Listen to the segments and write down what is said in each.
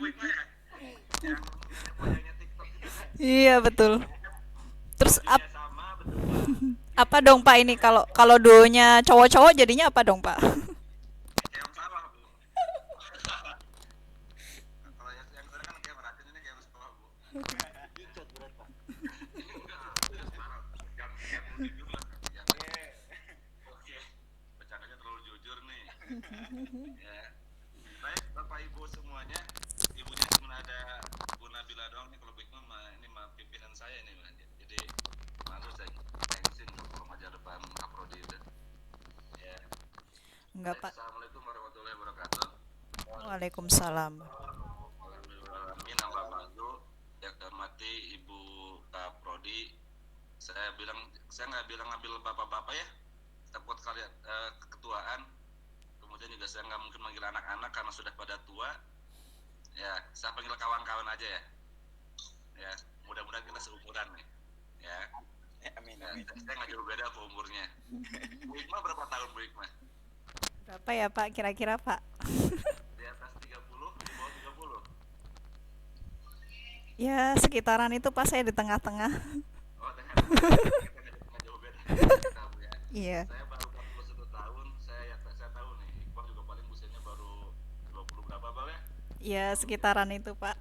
Bu Hikmah ya, yang fotonya TikTok itu kan. Iya betul. Terus Bajunya sama berdua, apa dong Pak ini kalau kalau duonya cowok-cowok jadinya apa dong Pak? keong sawah Bu. Kalau yang sekarang kan keong racun, ini keong sawah Bu. Bacot berapa? Enggak, ya sekarang yang mau jujur lah, yang oke, bercandanya terlalu jujur nih. Ya, baik Bapak Ibu semuanya, ibunya cuma ada Bu Nabila doang nih. Kalau Bu Hikmah ini pimpinan saya ini, jadi malu saya tensin kalau ngajar depan Kaprodi itu. Ya, Enggak baik, Pak. assalamualaikum warahmatullahi wabarakatuh. Waalaikumsalam. Alhamdulillah, nama baru yang hormati Ibu Kaprodi. Saya nggak bilang ngambil bapak-bapak ya, takut kalian keketuaan. Kemudian juga saya nggak mungkin manggil anak-anak karena sudah pada tua. Ya, saya panggil kawan-kawan aja ya. Ya, mudah-mudahan kita seumuran nih. Ya, Amin ya, amin. saya nggak jauh beda apa umurnya. Bu Hikmah berapa tahun Bu Hikmah? Berapa ya Pak kira-kira Pak? Di atas 30, di bawah 30. Ya sekitaran itu Pak, saya di tengah-tengah. Oh, kita nggak jauh beda kita Bu ya. Iya. Saya baru 41 tahun. Saya tahu nih, Iqbal juga paling usianya baru 20 berapa Bal ya? Ya 20 ya. sekitaran itu Pak.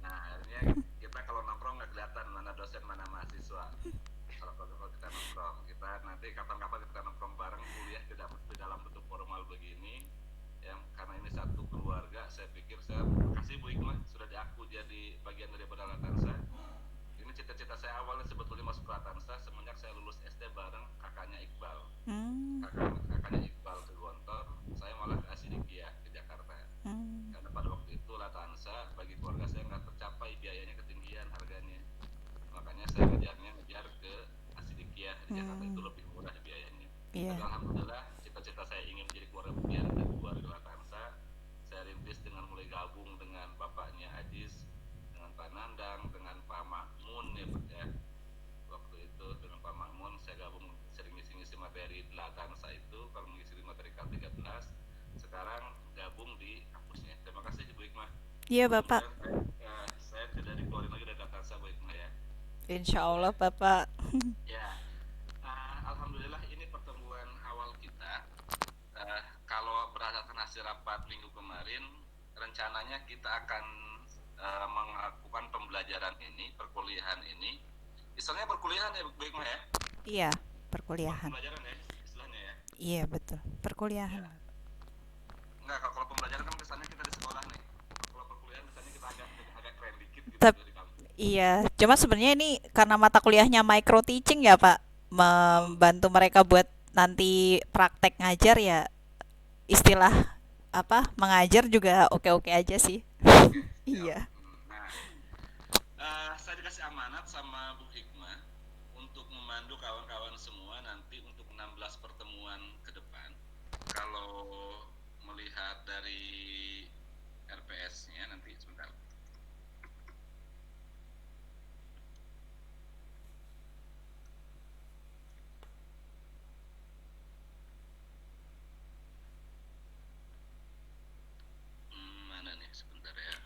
Nah, akhirnya kita kalau nongkrong nggak kelihatan mana dosen mana mahasiswa. Kalau kita nongkrong, kita nanti kapan-kapan kita nongkrong bareng kuliah tidak di dalam bentuk formal begini. Yang karena ini satu keluarga, saya pikir saya kasih Bu Hikmah sudah diaku jadi bagian daripada Latansa. Ini cita-cita saya awalnya sebetulnya masuk Latansa semenjak saya lulus SD bareng kakaknya Iqbal. Hmm. Kakaknya Iqbal ke Gontor, saya malah ke Asidikia ke Jakarta. Hmm. Karena pada waktu itu Latansa bagi keluarga saya nggak tercapai, biayanya ketinggian harganya. Makanya saya ngejar ke Asidikia di Jakarta, itu lebih murah biayanya. Iya. Tapi alhamdulillah cita-cita saya ingin menjadi keluarga bagian dari keluarga Latansa. Saya rintis dengan mulai gabung dengan bapaknya Ajis, dengan Pak Nandang, dengan Pak Makmun ya Pak ya. Waktu itu dengan Pak Makmun saya gabung sering ngisi-ngisi materi di Latansa itu, kalau mengisi materi K13. Sekarang gabung di kampusnya. Terima kasih Bu Hikmah. Iya Bapak. Mudah-mudahan saya tidak dikeluarin lagi dari Latansa Bu Hikmah ya. Insya Ya, Allah Bapak. ya. Alhamdulillah ini pertemuan awal kita. Kalau berdasarkan hasil rapat minggu kemarin, rencananya kita akan melakukan pembelajaran ini, perkuliahan ini. Istilahnya perkuliahan ya Bu Hikmah ya? Iya, Bukan perkuliahan. pembelajaran ya istilahnya ya. Iya betul. Perkuliahan. Ya. Enggak, kalau pembelajaran kan kesannya kita di sekolah nih. Kalau perkuliahan kesannya kita agak keren dikit gitu Tep- dari kampus. iya, cuma sebenarnya ini karena mata kuliahnya micro teaching ya Pak, Hmm. membantu mereka buat nanti praktek ngajar ya, istilah apa mengajar juga oke-oke aja sih. Oke, siap. Iya. Nah, saya dikasih amanat sama Bu Hikmah untuk memandu kawan-kawan semua nanti untuk 16 pertemuan ke depan. Kalau melihat dari RPS-nya nanti sebentar. Mana nih sebentar ya.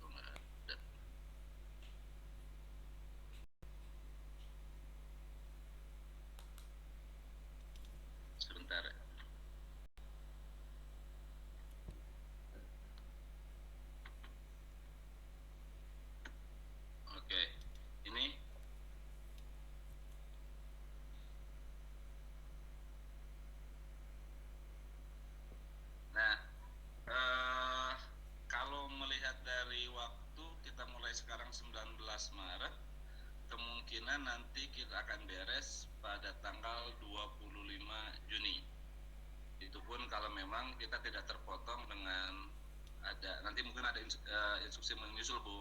Oh, nggak ada. Sebentar. Oke, ini nah kalau melihat dari waktu kita mulai sekarang 19 Maret, kemungkinan nanti kita akan beres pada tanggal 25 Juni. Itu pun kalau memang kita tidak terpotong dengan ada nanti mungkin ada instruksi menyusul Bu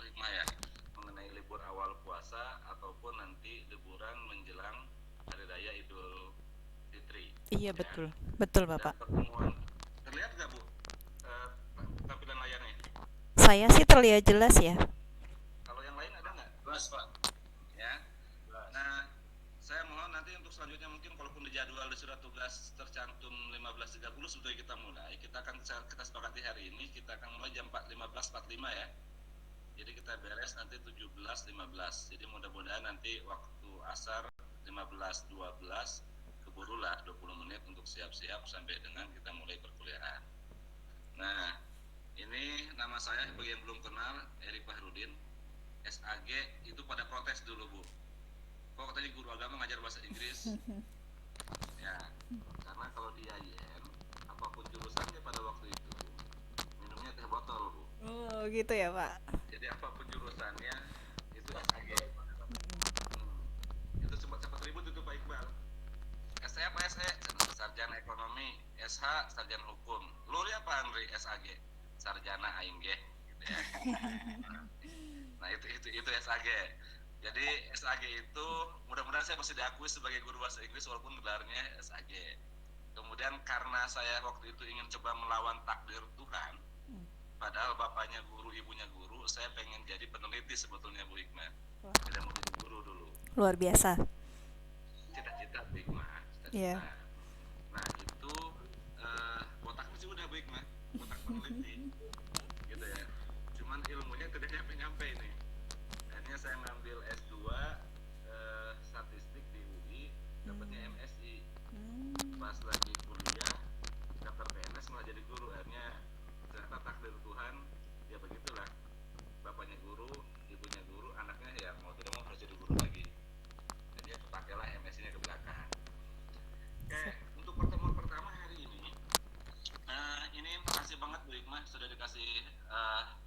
Hikmah ya, mengenai libur awal puasa ataupun nanti liburan menjelang hari raya Idul Fitri Iya ya. betul. Betul Dan Bapak. pertemuan terlihat nggak Bu eh, tampilan layarnya? Saya sih terlihat jelas ya. Kalau yang lain ada nggak? Jelas Pak. Ya. Nah, saya mohon nanti untuk selanjutnya mungkin kalaupun di jadwal di surat tugas tercantum 15.30 sebetulnya kita sepakati hari ini kita akan mulai jam 15.45 ya. Jadi kita beres nanti 17.15. Jadi mudah-mudahan nanti waktu asar 15.12 keburulah 20 menit untuk siap-siap sampai dengan kita mulai perkuliahan. Nah, ini nama saya bagi yang belum kenal, Erik Fahrudin. SAG itu pada protes dulu, Bu. Kok katanya guru agama ngajar bahasa Inggris? Ya, karena kalau di IAIN apapun jurusannya pada waktu itu minumnya teh botol, Bu. Oh, gitu ya, Pak. Jadi apapun jurusannya itu SAG. Itu sempat ribut itu Pak Iqbal. SE apa SE? Sarjana Ekonomi. SH Sarjana Hukum. Lu apa Andri? SAG. Sarjana Aing ge, gitu ya. Nah itu SAG. Jadi SAG itu mudah-mudahan saya masih diakui sebagai guru bahasa Inggris walaupun gelarnya SAG. Kemudian karena saya waktu itu ingin coba melawan takdir Tuhan, padahal bapaknya guru, ibunya guru, saya pengen jadi peneliti sebetulnya Bu Hikmah. Tidak mau jadi guru dulu. Luar biasa. Cita-cita Bu Hikmah. Iya. Nah itu botaknya sih udah Bu Hikmah, botak peneliti, gitu ya. Cuman ilmunya tidak nyampe-nyampe ini. Akhirnya saya ngambil S2 statistik di UI, dapatnya MSI. Pas lagi kuliah daftar PNS malah jadi guru. Akhirnya ternyata takdir Tuhan ya begitulah, bapaknya guru, ibunya guru, anaknya ya mau tidak mau harus jadi guru lagi. Jadi kepakailah MSI-nya ke belakang. Oke, untuk pertemuan pertama hari ini makasih banget Bu Hikmah sudah dikasih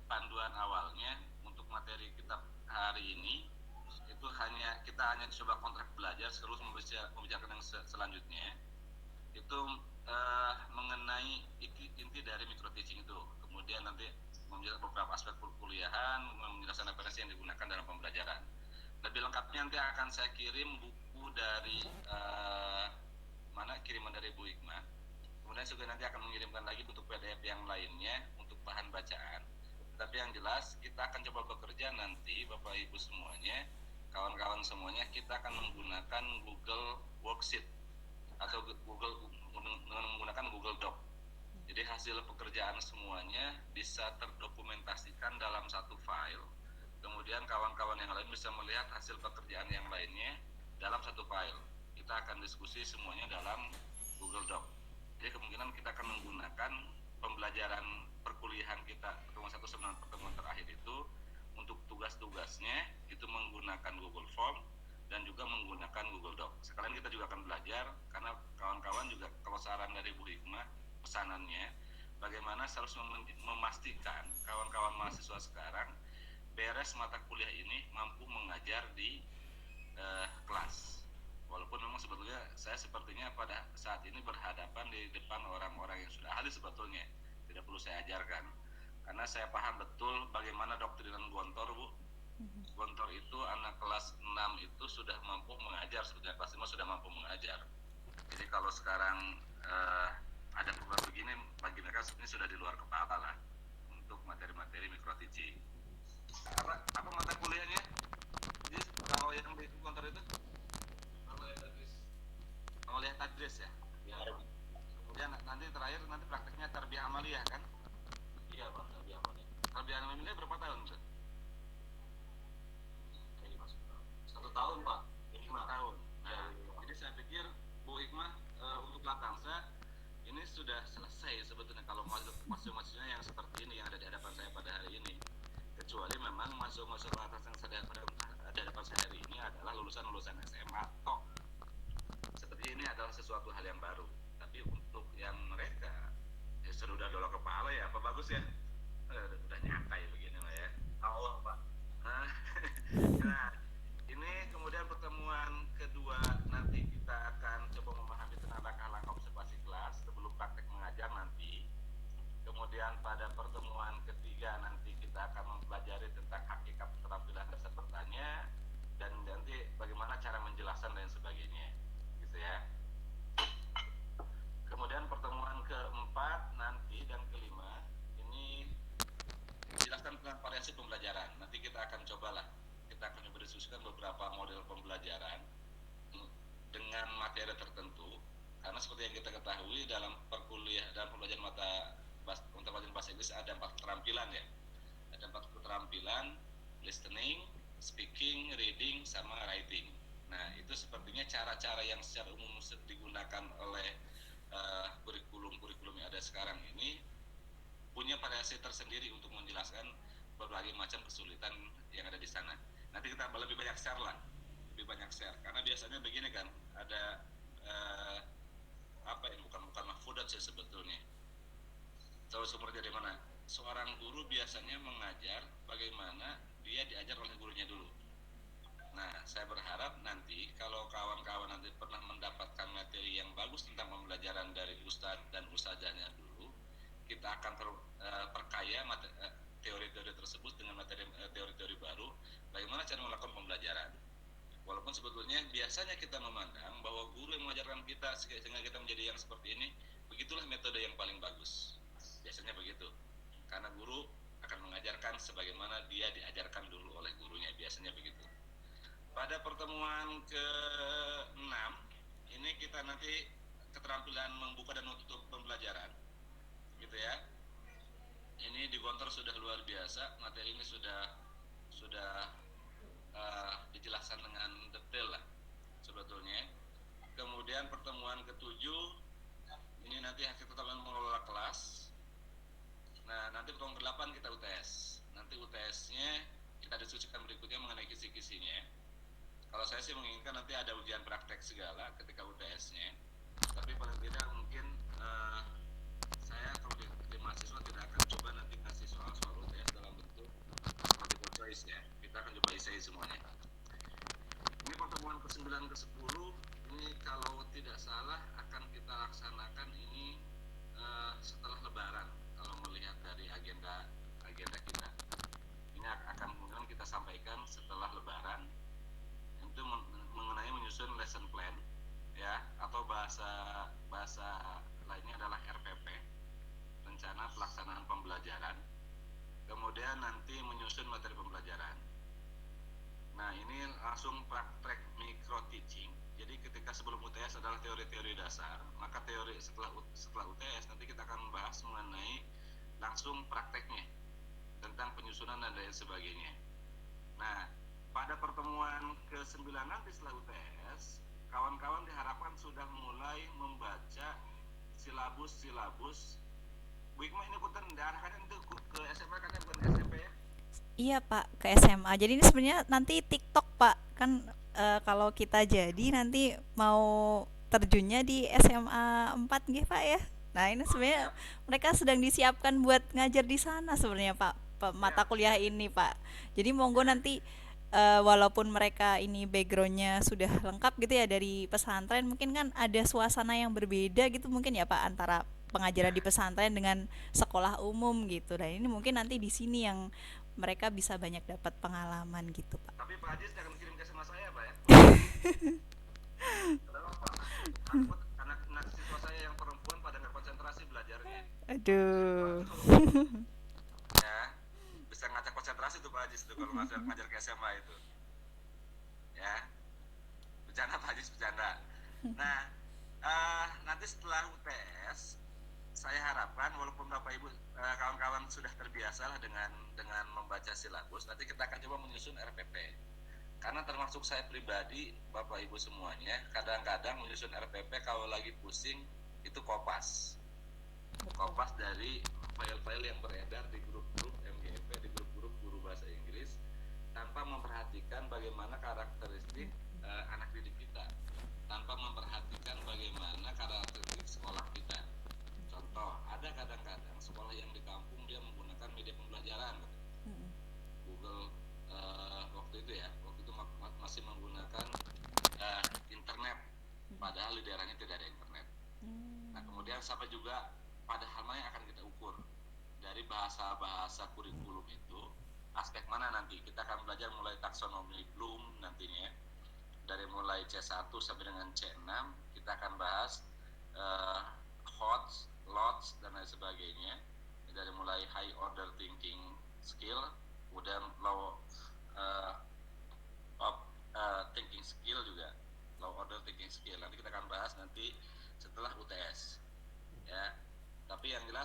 panduan awalnya untuk materi kita hari ini. Itu kita hanya coba kontrak belajar, terus membicarakan yang selanjutnya itu mengenai inti dari micro teaching itu. Kemudian nanti menjelaskan beberapa aspek perkuliahan, menjelaskan referensi yang digunakan dalam pembelajaran. Lebih lengkapnya nanti akan saya kirim buku dari kiriman dari Bu Hikmah. Kemudian juga nanti akan mengirimkan lagi bentuk PDF yang lainnya untuk bahan bacaan. Tapi yang jelas kita akan coba bekerja nanti Bapak Ibu semuanya, kawan-kawan semuanya, kita akan menggunakan Google Worksheet atau dengan menggunakan Google Doc. Jadi hasil pekerjaan semuanya bisa terdokumentasikan dalam satu file. Kemudian kawan-kawan yang lain bisa melihat hasil pekerjaan yang lainnya dalam satu file. Kita akan diskusi semuanya dalam Google Doc. Jadi kemungkinan kita akan menggunakan pembelajaran perkuliahan kita pertemuan 1 sama pertemuan terakhir itu untuk tugas-tugasnya itu menggunakan Google Form dan juga menggunakan Google Doc. Sekalian kita juga akan belajar karena kawan-kawan juga kalau saran dari Bu Hikmah pesanannya bagaimana harus memastikan kawan-kawan mahasiswa sekarang beres mata kuliah ini mampu mengajar di kelas. Walaupun memang sebetulnya saya sepertinya pada saat ini berhadapan di depan orang-orang yang sudah ahli sebetulnya, tidak perlu saya ajarkan. Karena saya paham betul bagaimana doktrinan Gontor, Bu. Gontor itu anak kelas 6 itu sudah mampu mengajar, sebetulnya kelas 5 sudah mampu mengajar. Jadi kalau sekarang ada program begini, bagi mereka ini sudah di luar kepala lah untuk materi-materi micro teaching. Apa mata kuliahnya? Jadi kalau yang di Gontor itu oleh tadris ya. Kemudian nanti terakhir prakteknya tarbiyah amaliyah kan? Iya Pak, tarbiyah amaliyah. Tarbiyah amaliyah berapa tahun Pak? 1 tahun Pak, 5 tahun. Nah, jadi saya pikir Bu Hikmah untuk Latansa ini sudah selesai sebetulnya kalau mahasiswa-mahasiswanya yang seperti ini yang ada di hadapan saya pada hari ini. Kecuali memang mahasiswa-mahasiswa Latansa yang ada di hadapan saya hari ini adalah lulusan SMA tok. Seperti ini adalah sesuatu hal yang baru. Tapi untuk yang mereka ya sudah dolok kepala ya apa bagus ya udah nyantai begini lah ya. Allah Pak. Nah ini kemudian pertemuan kedua nanti kita akan coba memahami tentang langkah-langkah observasi kelas sebelum praktek mengajar nanti. Kemudian pada pertemuan ketiga nanti kita akan mempelajari tentang hakikat keterampilan dasar bertanya dan nanti bagaimana cara menjelaskan dan sebagainya. Ya. Kemudian pertemuan keempat nanti dan kelima ini menjelaskan tentang variasi pembelajaran. Nanti kita akan coba diskusikan beberapa model pembelajaran dengan materi tertentu, karena seperti yang kita ketahui dalam dalam pembelajaran untuk pelajaran bahasa Inggris ada 4 keterampilan ya, ada 4 keterampilan: listening, speaking, reading, sama writing. Nah, itu sepertinya cara-cara yang secara umum digunakan oleh kurikulum-kurikulum yang ada sekarang ini punya variasi tersendiri untuk menjelaskan berbagai macam kesulitan yang ada di sana. Nanti kita lebih banyak share lah, lebih banyak share. Karena biasanya begini kan, ada bukan mahfudat sih sebetulnya. Tahu sumbernya dari mana? Seorang guru biasanya mengajar bagaimana dia diajar oleh gurunya dulu. Nah, saya berharap nanti kalau kawan-kawan nanti pernah mendapatkan materi yang bagus tentang pembelajaran dari ustadz dan ustazahnya dulu, kita akan perkaya teori-teori tersebut dengan teori-teori baru, bagaimana cara melakukan pembelajaran. Walaupun sebetulnya biasanya kita memandang bahwa guru yang mengajarkan kita sehingga kita menjadi yang seperti ini, begitulah metode yang paling bagus. Biasanya begitu. Karena guru akan mengajarkan sebagaimana dia diajarkan dulu oleh gurunya, biasanya begitu. Pada pertemuan ke-6 ini kita nanti keterampilan membuka dan menutup pembelajaran, gitu ya. Ini di Gontor sudah luar biasa, materi ini sudah dijelaskan dengan detail lah sebetulnya. Kemudian pertemuan ke-7 ini nanti hasil keterampilan mengelola kelas. Nah, nanti pertemuan ke-8 kita UTS. Nanti UTS-nya kita diskusikan berikutnya mengenai kisi-kisinya. Kalau saya sih menginginkan nanti ada ujian praktek segala ketika UTS-nya. Tapi paling tidak mungkin saya kalau di mahasiswa tidak akan coba nanti kasih soal-soal UTS dalam bentuk multiple choice ya. Kita akan coba isi semuanya. Ini pertemuan ke-9 ke-10 ini kalau tidak salah akan kita laksanakan ini setelah Lebaran kalau melihat dari agenda kita. Ini akan kemudian kita sampaikan setelah Lebaran. Itu mengenai menyusun lesson plan ya, atau bahasa lainnya adalah RPP, rencana pelaksanaan pembelajaran. Kemudian nanti menyusun materi pembelajaran. Nah, ini langsung praktek micro teaching. Jadi ketika sebelum UTS adalah teori-teori dasar, maka teori setelah UTS nanti kita akan membahas mengenai langsung prakteknya tentang penyusunan dan lain sebagainya. Nah, pada pertemuan ke-9 nanti setelah UTS, kawan-kawan diharapkan sudah mulai membaca silabus. Bu Hikmah ini punten diarahkan itu ke SMA kan, bukan ke SMP ya? Iya Pak, ke SMA. Jadi ini sebenarnya nanti TikTok Pak. Kan kalau kita jadi nanti mau terjunnya di SMA 4 nggih Pak ya. Nah, ini sebenarnya mereka sedang disiapkan buat ngajar di sana sebenarnya Pak, mata kuliah ini Pak. Jadi monggo nanti walaupun mereka ini backgroundnya sudah lengkap gitu ya dari pesantren, mungkin kan ada suasana yang berbeda gitu mungkin ya Pak antara pengajaran di pesantren dengan sekolah umum gitu. Dan ini mungkin nanti di sini yang mereka bisa banyak dapat pengalaman gitu Pak. Tapi Pak Haji jangan kirim ke SMA saya Pak ya. Takut anak-anak siswa saya yang perempuan pada nggak konsentrasi belajarnya. Aduh. Ya, bisa ngacak konsentrasi tuh Pak Haji itu kalau ngajar ke SMA itu. Ya, bercanda Pak Haji, bercanda. Nah, nanti setelah UTS, saya harapkan walaupun Bapak Ibu kawan-kawan sudah terbiasa lah dengan membaca silabus, nanti kita akan coba menyusun RPP. Karena termasuk saya pribadi, Bapak Ibu semuanya, kadang-kadang menyusun RPP kalau lagi pusing itu kopas dari file-file yang beredar di grup-grup MGP, di grup-grup guru bahasa Inggris, tanpa memperhatikan bagaimana karakteristik anak didik kita, tanpa memperhatikan bagaimana karakteristik sekolah kita. Contoh, ada kadang-kadang sekolah yang di kampung dia menggunakan media pembelajaran, Google waktu itu masih menggunakan internet, padahal di daerahnya tidak ada internet. Nah, kemudian sampai juga pada hal mana yang akan kita ukur dari bahasa kurikulum itu, aspek mana nanti kita akan belajar mulai taksonomi Bloom nantinya, dari mulai C1 sampai dengan C6 kita akan bahas HOTS, LOTS dan lain sebagainya, dari mulai high order thinking skill, kemudian low thinking skill juga, low order thinking skill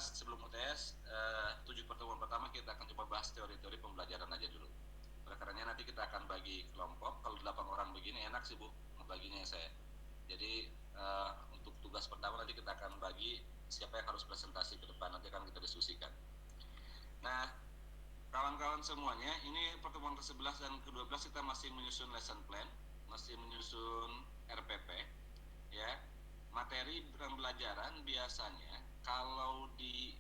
jelas sebelum UTS 7 pertemuan pertama kita akan coba bahas teori-teori pembelajaran aja dulu. Oleh karenanya nanti kita akan bagi kelompok. Kalau 8 orang begini enak sih Bu baginya saya. Jadi untuk tugas pertama nanti kita akan bagi siapa yang harus presentasi ke depan, nanti akan kita diskusikan. Nah, kawan-kawan semuanya, ini pertemuan ke-11 dan ke-12 kita masih menyusun lesson plan, masih menyusun RPP, ya. Materi pembelajaran biasanya kalau di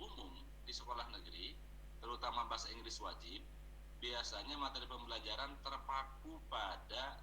umum di sekolah negeri, terutama bahasa Inggris wajib, biasanya materi pembelajaran terpaku pada